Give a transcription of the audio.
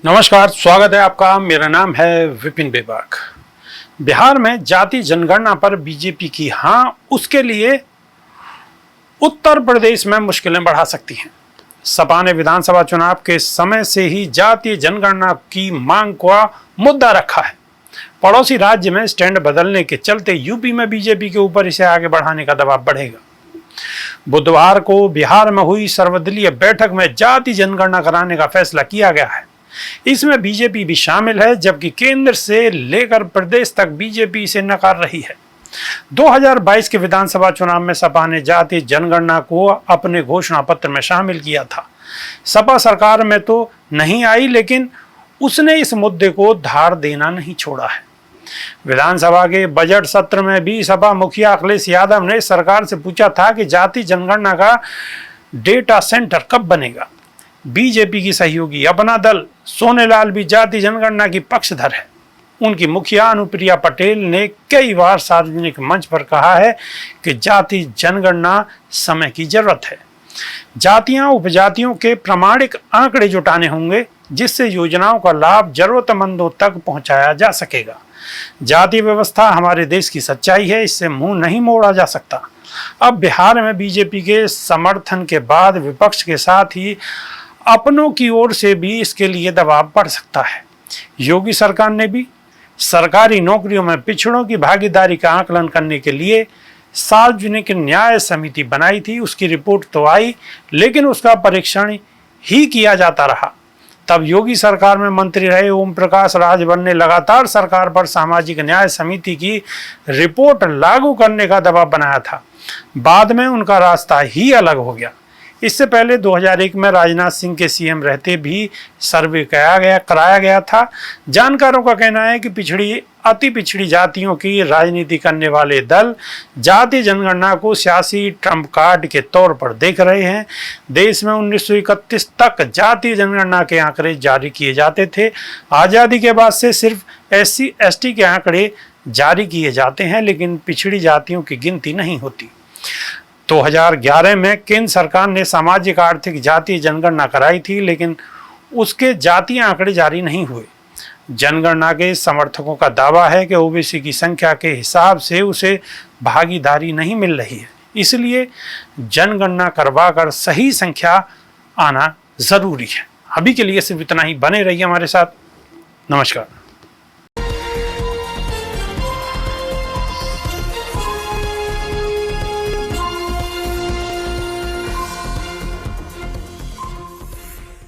नमस्कार, स्वागत है आपका। मेरा नाम है विपिन बेबाक। बिहार में जाति जनगणना पर बीजेपी की हाँ, उसके लिए उत्तर प्रदेश में मुश्किलें बढ़ा सकती हैं। सपा ने विधानसभा चुनाव के समय से ही जातीय जनगणना की मांग का मुद्दा रखा है। पड़ोसी राज्य में स्टैंड बदलने के चलते यूपी में बीजेपी के ऊपर इसे आगे बढ़ाने का दबाव बढ़ेगा। बुधवार को बिहार में हुई सर्वदलीय बैठक में जाति जनगणना कराने का फैसला किया गया है। इसमें बीजेपी भी शामिल है, जबकि केंद्र से लेकर प्रदेश तक बीजेपी इसे नकार रही है। 2022 के विधानसभा चुनाव में सपा ने जातीय जनगणना को अपने घोषणा पत्र में शामिल किया था। सपा सरकार में तो नहीं आई, लेकिन उसने इस मुद्दे को धार देना नहीं छोड़ा है। विधानसभा के बजट सत्र में भी सपा मुखिया अखिलेश यादव ने सरकार से पूछा था कि जाति जनगणना का डेटा सेंटर कब बनेगा। बीजेपी की सहयोगी अपना दल सोनेलाल भी जाति जनगणना की पक्षधर है। उनकी मुखिया अनुप्रिया पटेल ने कई बार सार्वजनिक मंच पर कहा है कि जाति जनगणना समय की जरूरत है। जातियां उपजातियों के प्रामाणिक आंकड़े जुटाने होंगे, जिससे योजनाओं का लाभ जरूरतमंदों तक पहुंचाया जा सकेगा। जाति व्यवस्था हमारे देश की सच्चाई है, इससे मुंह नहीं मोड़ा जा सकता। अब बिहार में बीजेपी के समर्थन के बाद विपक्ष के साथ ही अपनों की ओर से भी इसके लिए दबाव बढ़ सकता है। योगी सरकार ने भी सरकारी नौकरियों में पिछड़ों की भागीदारी का आकलन करने के लिए सार्वजनिक न्याय समिति बनाई थी। उसकी रिपोर्ट तो आई, लेकिन उसका परीक्षण ही किया जाता रहा। तब योगी सरकार में मंत्री रहे ओम प्रकाश राजभर ने लगातार सरकार पर सामाजिक न्याय समिति की रिपोर्ट लागू करने का दबाव बनाया था। बाद में उनका रास्ता ही अलग हो गया। इससे पहले 2001 में राजनाथ सिंह के सीएम रहते भी सर्वे कराया गया था। जानकारों का कहना है कि अति पिछड़ी जातियों की राजनीति करने वाले दल जाति जनगणना को सियासी ट्रम्प कार्ड के तौर पर देख रहे हैं। देश में 1931 तक जाति जनगणना के आंकड़े जारी किए जाते थे। आज़ादी के बाद से सिर्फ SC ST के आंकड़े जारी किए जाते हैं, लेकिन पिछड़ी जातियों की गिनती नहीं होती। 2011 में केंद्र सरकार ने सामाजिक आर्थिक जातीय जनगणना कराई थी, लेकिन उसके जातीय आंकड़े जारी नहीं हुए। जनगणना के समर्थकों का दावा है कि ओबीसी की संख्या के हिसाब से उसे भागीदारी नहीं मिल रही है, इसलिए जनगणना करवाकर सही संख्या आना जरूरी है। अभी के लिए सिर्फ इतना ही। बने रहिए हमारे साथ। नमस्कार।